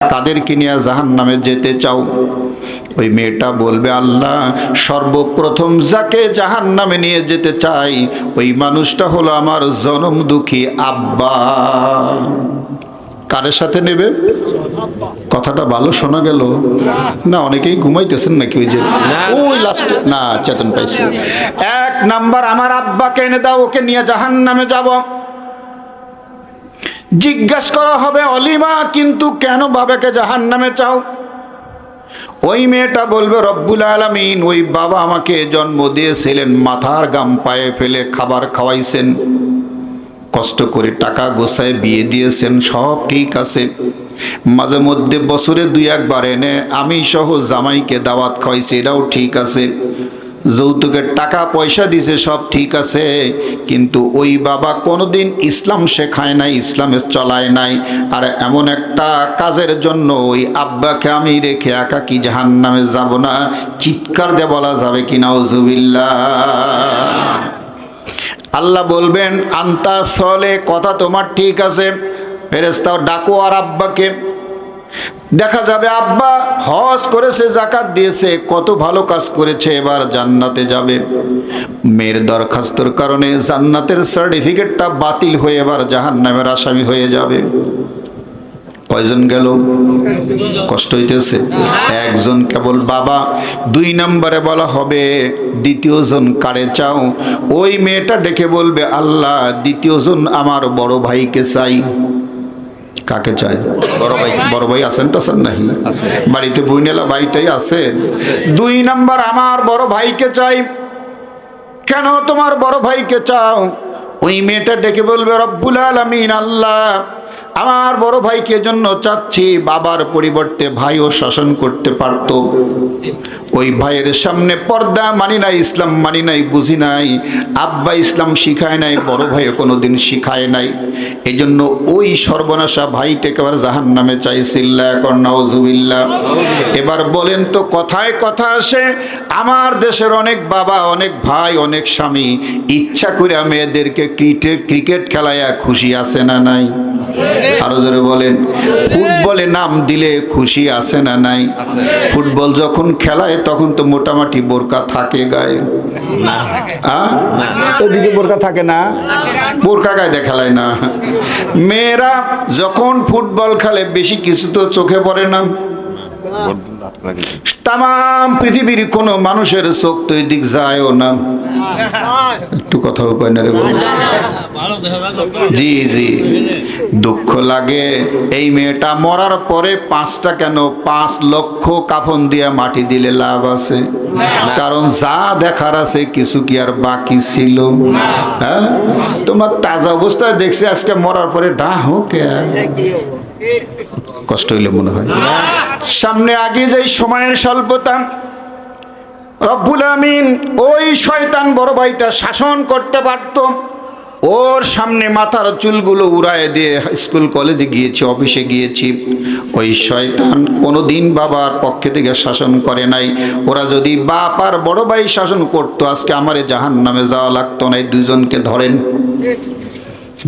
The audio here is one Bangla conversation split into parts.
কাদেরকে নিয়ে জাহান্নামে যেতে চাও? ওই মেয়েটা বলবে, আল্লাহ সর্বপ্রথম যাকে জাহান্নামে নিয়ে যেতে চাই ওই মানুষটা হলো আমার জনম দুঃখী আব্বা। কারের সাথে নেবে? কথাটা ভালো শোনা গেল না? অনেকেই ঘুমাইতেছেন নাকি? ওই যে ওই লাস্টে না চেতন পাইছি। 1 নাম্বার, আমার আব্বাকে এনে দাও, ওকে নিয়ে জাহান্নামে যাব। জিজ্ঞেস করা হবে, অলিমা কিন্তু কেন বাবাকে জাহান্নামে চাও? ওই মেয়েটা বলবে, রব্বুল আলামিন ওই বাবা আমাকে জন্ম দিয়েছিলেন, মাথার গাম পায়ে ফেলে খাবার খাওয়াইছেন, কষ্ট করে টাকা গোছায় বিয়ে দিয়েছেন, সব ঠিক আছে। মাঝে মধ্যে বছরে 2-1 বার এনে আমি সহ জামাইকে দাওয়াত খাওয়াইছি, এটাও ঠিক আছে। যৌতুকের টাকা পয়সা দিছে, সব ঠিক আছে। কিন্তু ওই বাবা কোনোদিন ইসলাম শেখায় নাই, ইসলামে চলায় নাই। আর এমন একটা কাজের জন্য ওই আব্বাকে আমি রেখে একাকি জাহান্নামে যাব না। চিৎকার দিয়ে বলা যাবে কি নাউজুবিল্লাহ? আল্লাহ বলবেন, আন্তা সলে, কথা তোমার ঠিক আছে। ফেরেশতাও ডাকো আর আব্বাকে। দেখা যাবে আব্বা হজ করেছে, যাকাত দিয়েছে, কত ভালো কাজ করেছে, এবার জান্নাতে যাবে। মেয়ের দরখাস্তর কারণে জান্নাতের সার্টিফিকেটটা বাতিল হয়ে এবার জাহান্নামের আসামি হয়ে যাবে। কয়জন গেল? কষ্ট হইতেছে? একজন কেবল বাবা। 2 নম্বরে বলা হবে, দ্বিতীয় জন কারে চাও? ওই মেয়েটা ডেকে বলবে, আল্লাহ দ্বিতীয় জন আমার বড় ভাইকে চাই। কাকে চাই? বড় ভাই। বড় ভাই আছেন টাছেন নাহি? বাড়িতে বইনেলা ভাইটাই আছে। 2 নাম্বার, আমার বড় ভাইকে চাই। কেন তোমার বড় ভাইকে চাও? ওই মেয়েটা ডেকে বলবে, রব্বুল আলামিন আল্লাহ আমার বড় ভাইকে জন্য চাচ্ছি, বাবার পরিবর্তে ভাইও শাসন করতে পারতো। ওই ভাইয়ের সামনে পর্দা মানি নাই, ইসলাম মানি নাই, বুঝি নাই। আব্বা ইসলাম শিখায় নাই, বড় ভাইও কোনোদিন শিখায় নাই। এই জন্য ওই সর্বনাশা ভাইটাকে এবার জাহান্নামে চাইছিল। নাউজুবিল্লাহ। এবার বলেন তো, কথায় কথা আসে, আমার দেশের অনেক বাবা, অনেক ভাই, অনেক স্বামী ইচ্ছা করে মেয়েদেরকে ক্রিকেট খেলায় খুশি আছে না নাই? আরো জোরে বলেন। ফুটবলে নাম দিলে খুশি আছে না নাই? ফুটবল যখন খেলায় তখন তো মোটামুটি বোরকা থাকে গায়ে না? এদিকে বোরকা থাকে না? বোরকা গায়ে দেখালায় না। মেয়েরা যখন ফুটবল খেলে বেশি কিছু তো চোখে পড়ে না। তাম পৃথিবীর কোন মানুষের চোখ তো এদিক যায়ও না। একটু কথা উপায় না রে বল। জি জি, দুঃখ লাগে। এই মেয়েটা মরার পরে 5টা কেন 5 লক্ষ কাফন দিয়ে মাটি দিলে লাভ আছে? কারণ যা দেখার আছে কিছু কি আর বাকি ছিল? হ্যাঁ, তোমার তাজা অবস্থায় দেখছি, আজকে মরার পরে ডা হোক কষ্ট হইলে মনে হয়। সামনে আগে যাই, সময়ের স্বল্পতা। রব্বুল আমিন ওই শয়তান বড় ভাইটা শাসন করতে পারত। ওর সামনে মাথার চুলগুলো উড়ায় দিয়ে স্কুল কলেজে গিয়েছি, অফিসে গিয়েছি। ওই শয়তান কোনোদিন বাবার পক্ষে থেকে শাসন করে নাই। ওরা যদি বাপ আর বড় ভাই শাসন করতো, আজকে আমারে জাহান্নামে যাওয়া লাগতো না। 2 জনকে ধরেন,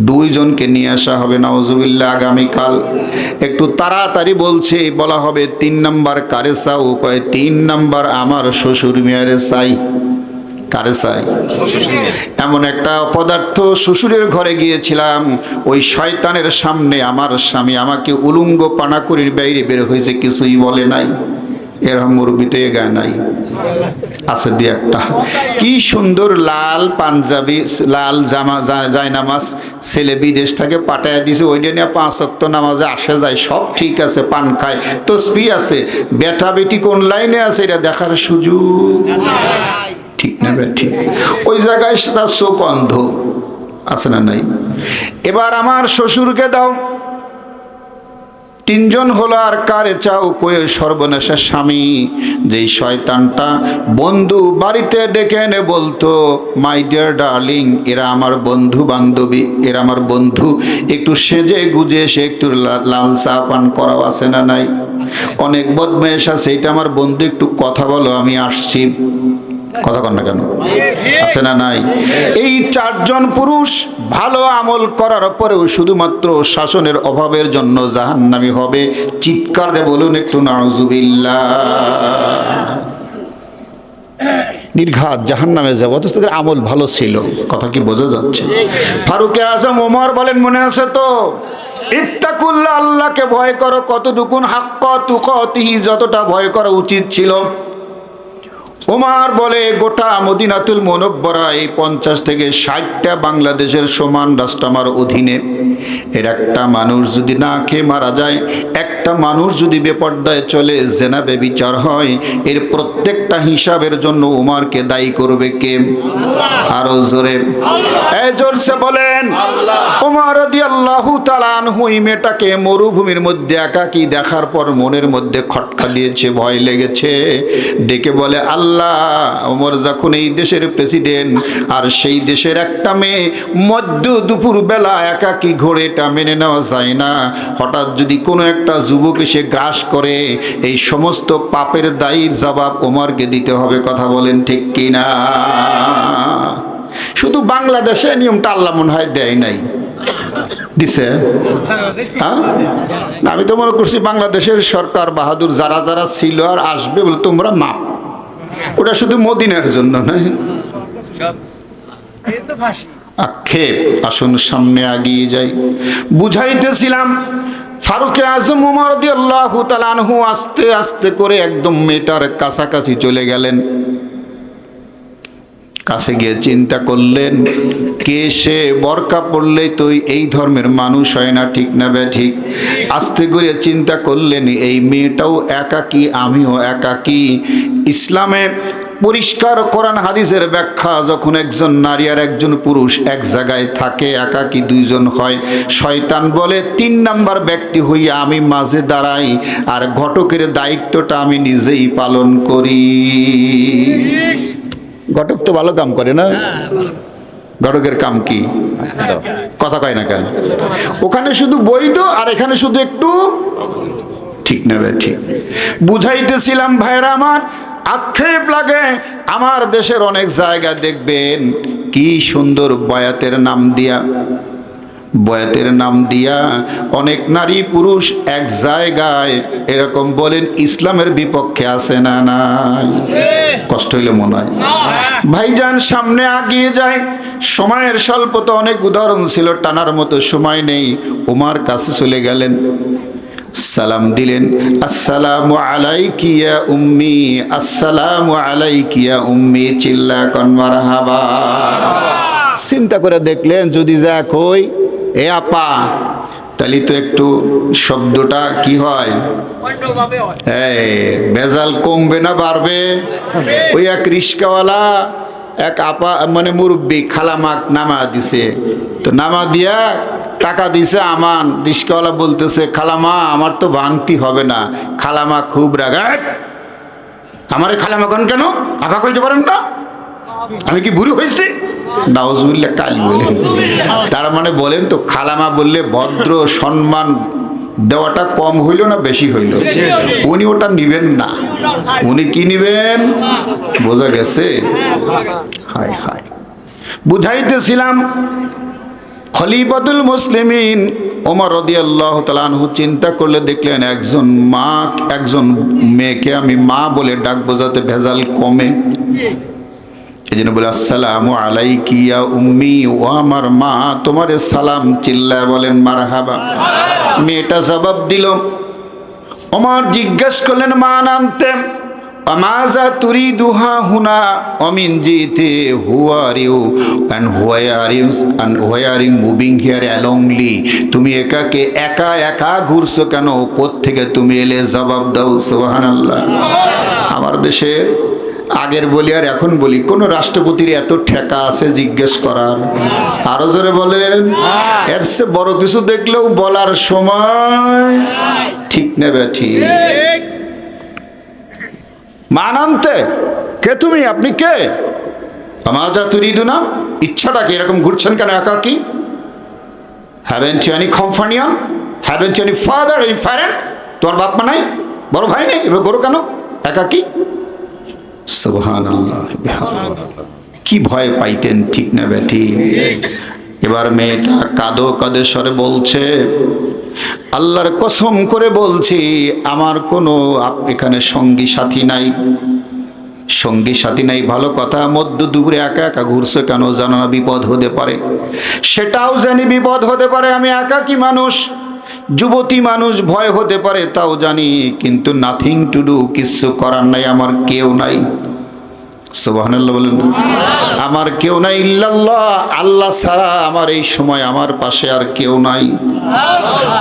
2 জনকে নিয়ে আসা হবে নাউজুবিল্লাহ আগামীকাল। একটু তাড়াতাড়ি বলছে, বলা হবে 3 নাম্বার কারে চাও? 3 নাম্বার আমার শ্বশুর মেয়ারে চাই। কারে চাই? এমন একটা অপদার্থ শ্বশুরের ঘরে গিয়েছিলাম, ওই শয়তানের সামনে আমার স্বামী আমাকে উলঙ্গ পানাকুরির বাইরে বের হয়েছে, কিছুই বলে নাই। এরকম মুরব্বিতে গায় নাই? আছে 2-1টা। কি সুন্দর লাল পাঞ্জাবি, লাল জামা, জায়নামাজ ছেলে বিদেশ থেকে পাঠায় দিছে, ওইটা নিয়ে 5 ওয়াক্ত নামাজে আসে যায়, সব ঠিক আছে, পান খায়, তসবিহ আছে। বেটা বেটি কোন লাইনে আছে এটা দেখার সুযোগ ঠিক না? ঠিক ওই জায়গায় তার চোখ অন্ধ আছে না নাই? এবার আমার শ্বশুরকে দাও। 3 জন হলো। আর কারে চাও? কয়ে সর্বনাশের স্বামী, যেই শয়তানটা বন্ধু বাড়িতে ডেকে এনে বলতো, মাই ডিয়ার ডার্লিং, এরা আমার বন্ধু বান্ধবী, এরা আমার বন্ধু, একটু সেজে গুজে এসে একটু লাল চা পান করাও আছে না নাই? অনেক বদমায়েশ আছে, এটা আমার বন্ধু, একটু কথা বলো, আমি আসছি। কথা কন না কেন? আছে না নাই? এই চারজন পুরুষ ভালো আমল করার পরেও শুধুমাত্র শাসনের অভাবের জন্য জাহান্নামী হবে। চিৎকার দিয়ে বলুন একটু নাউজুবিল্লাহ। নির্ঘাত জাহান্নামে যাব, অথচ তাদের আমল ভালো ছিল। কথা কি বোঝা যাচ্ছে? ফারুকে আজম ওমর বলেন, মনে আছে তো? ইত্তাকুল্লাহ, আল্লাহকে ভয় করো। কতটুকুন? হাক্কা তুকাতিহি, যতটা ভয় করা উচিত ছিল। ওমর বলে, গোটা মদিনাতুল মুনাওয়ারা এই 50 থেকে 60টা বাংলাদেশের সমান রাষ্ট্র আমার অধীনে। এর একটা মানুষ যদি না খেয়ে মারা যায়, একটা মানুষ যদি বেপর্দায় চলে, জেনা বেবিচার হয়, এর প্রত্যেকটা হিসাবের জন্য ওমরকে দায়ী করবে কে? আরো জোরে, এই জোরসে বলেন ওমর রাদিয়াল্লাহু তাআলা আনহু এই মেয়েটাকে মরুভূমির মধ্যে একাকী দেখার পর মনের মধ্যে খটকা দিয়েছে, ভয় লেগেছে। ডেকে বলে, আল্লাহ, ওমর যখন এই দেশের প্রেসিডেন্ট, আর সেই দেশের একটা মেয়ে মধ্য দুপুর বেলা একাকী ঘোরে, এটা মেনে নেওয়া যায় না। হঠাৎ যদি কোনো একটা যুবক এসে গ্রাস করে, এই সমস্ত পাপের দায়ীর জবাব ওমরকে দিতে হবে। কথা বলেন ঠিক কিনা? শুধু বাংলাদেশে নিয়মটা আল্লাহ মনে হয় দেয় নাই, দিছে। হ্যাঁ, আমি তো মনে করছি বাংলাদেশের সরকার বাহাদুর যারা যারা ছিল আর আসবে বলে তোমরা মাপ, ওটা শুধু মদিনার জন্য নয়। আক্ষেপ। আসুন সামনে এগিয়ে যাই। বুঝাইতেছিলাম ফারুকে আজম ওমর রাদিয়াল্লাহু তাআলা আনহু আস্তে আস্তে করে একদম মেয়েটার কাছাকাছি চলে গেলেন। কাছে গিয়ে চিন্তা করলেন, কে সে? বরকা পড়লেই তো এই ধর্মের মানুষ হয় না, ঠিক না বে ঠিক? আস্তে করে চিন্তা করলেন, এই মেয়েটাও একাকী, আমিও একাকী। ইসলামে পরিষ্কার কোরআন হাদিসের ব্যাখ্যা, যখন একজন নারী আর একজন পুরুষ এক জায়গায় থাকে, একাকী দুইজন হয়, শয়তান বলে 3 নাম্বার ব্যক্তি হইয়া আমি মাঝে দাঁড়াই, আর ঘটকের দায়িত্বটা আমি নিজেই পালন করি। ঘটক তো ভালো কাম করে না? ঘটকের কাম কি? কথা কয় না কেন? ওখানে শুধু বৈধ, আর এখানে শুধু একটু, ঠিক না ভাই? ঠিক বুঝাইতেছিলাম ভাইরা আমার। আক্ষেপ লাগে, আমার দেশের অনেক জায়গা দেখবেন কি সুন্দর বয়াতের নাম দিয়া অনেক নারী পুরুষ এক জায়গায় এরকম বলেন, ইসলামের বিপক্ষে আছে না নাই? কষ্ট হইলে মনে হয় ভাইজান সামনে আগিয়ে যায়। সময়ের স্বল্পতা, অনেক উদাহরণ ছিল, টানার মতো সময় নেই। ওমর কাছে চলে গেলেন, সালাম দিলেন, আসসালামু আলাইকি ইয়া উম্মি, আসসালামু আলাইকি ইয়া উম্মি। চিল্লা কন মারহাবা। চিন্তা করে দেখলেন, যদি যা কই এ আপা, তাহলে তো একটু শব্দটা কি হয়, এই ভেজাল কমবে না বাড়বে? ওই এক রিস্কাওয়ালা এক আপা, মানে মুরব্বী খালামাক নামা দিছে, তো নামা দিয়া টাকা দিছে আমান। রিস্কাওয়ালা বলতেছে, খালামা আমার তো ভাঙতি হবে না। খালামা খুব রাগায়, আমারে খালামা কন কেন? আপা কইতে পারেন না? আমি কি বুড়ি হয়েছি? নাউজুবিল্লাহ, কাল বলেন। তার মানে বলেন তো, খালামা বললে ভদ্র সম্মান দেওয়াটা কম হইল না বেশি হইল? উনি ওটা নিবেন না। উনি কি নিবেন? বোঝা গেছে? হায় হায়। বুঝাইতেছিলাম খলিফাতুল মুসলিমিন ওমর রাদিয়াল্লাহু তাআলা আনহু চিন্তা করলে দেখলেন, একজন মেয়েকে আমি মা বলে ডাকবো যাতে ভেজাল কমে। এই জন্য বলে, আসসালামু আলাইকি ইয়া উম্মি, ও আমার মা, তোমারে সালাম। চিল্লায় বলেন মারহাবা। মেয়েটা জবাব দিল। ওমর জিজ্ঞেস করলেন, মা নামতে, আমাজা তুরিদুহা হুনা অমিন জিতে, who are you and why are you moving here alone? তুমি একাকে একা একা ঘুরছো কেন? কোত্থেকে তুমি এলে? জবাব দাও। সুবহানাল্লাহ। আমার দেশের আগের বলি আর এখন বলি, কোন রাষ্ট্রপতির এত ঠেকা আছে জিজ্ঞেস করার? আরো জোরে বলেন। এর চেয়ে বড় কিছু দেখলেও বলার সময়, ঠিক না বেঠি? মানান্তে কে তুমি? আপনি কে? আমাজা তুরিদুনা, ইচ্ছাটা কি? এরকম ঘুরছেন কেন একাকী? Haven't you any companion? Haven't you any father, any parent? তোমার বাপ মা নাই? বড় ভাই নেই? এবার গরু কেন একাকী? সুবহানাল্লাহ। কি ভয় পাইতেন, ঠিক না বেটি? এবার মেয়েটা কাঁদো কাঁদে স্বরে বলছে, আল্লাহর কসম করে বলছি আমার কোনো এখানে সঙ্গী সাথী নাই। সঙ্গী সাথী নাই ভালো কথা, মধ্য দুপুরে একা একা ঘুরছে কেন জানো না? বিপদ হতে পারে। সেটাও জানি বিপদ হতে পারে, আমি একাকী মানুষ, যুবতী মানুষ, ভয় হতে পারে তাও জানি, কিন্তু নাথিং টু ডু, কিচ্ছু করার নাই, আমার কেউ নাই। সুবহানাল্লাহ বলেন। আমার কেউ নাই ইল্লাল্লাহ, আল্লাহ ছাড়া আমার এই সময় আমার পাশে আর কেউ নাই।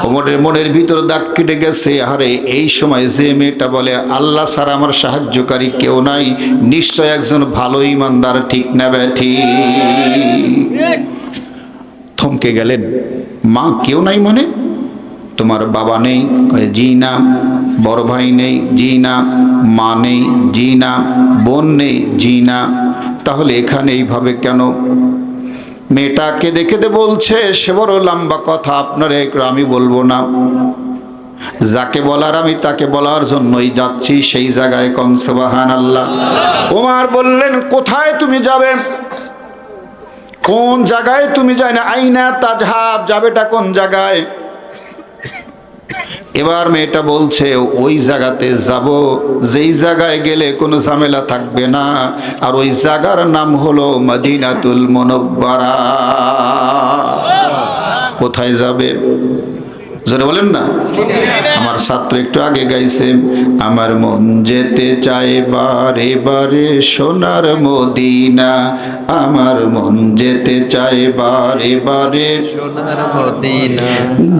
ওমরের মনের ভিতর দাগ কেটে গেছে, আরে এই সময় যে মেয়েটা বলে আল্লাহ ছাড়া আমার সাহায্যকারী কেউ নাই, নিশ্চয় একজন ভালো ইমানদার, ঠিক না বেঠি? থমকে গেলেন। মা কেউ নাই মানে? তোমার বাবা নেই? জি না। বড় ভাই নেই? জি না। মা নেই? জি না। বোন নেই? জি না। তাহলে এখানে এইভাবে কেন? মেয়েটা কেঁদে কেঁদে বলছে, সে বড় লম্বা কথা, আপনার আমি বলবো না, যাকে বলার আমি তাকে বলার জন্যই যাচ্ছি সেই জায়গায়। কোন সুবহানাল্লাহ। ওমর বললেন, কোথায় তুমি যাবে? কোন জায়গায় তুমি যাই না? আইনা তাজহাব, যাবেটা কোন জায়গায়? এবার মেয়েটা বলছে, ওই জায়গাতে যাব যেই জায়গায় গেলে কোনো ঝামেলা থাকবে না, আর ওই জায়গার নাম হলো মদিনাতুল মুনাওয়ারা। কোথায় যাবে? জোরে বলেন না। আমার ছাত্র একটু আগে গাইছে, আমার মন যেতে চায় বারে বারে সোনার মদিনা, আমার মন যেতে চায় বারে বারে সোনার মদিনা,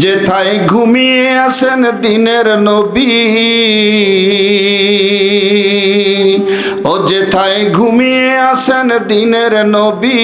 যেথায় ঘুমিয়ে আছেন দিনের নবী, ও যেথায় ঘুমিয়ে আছেন দিনের নবী,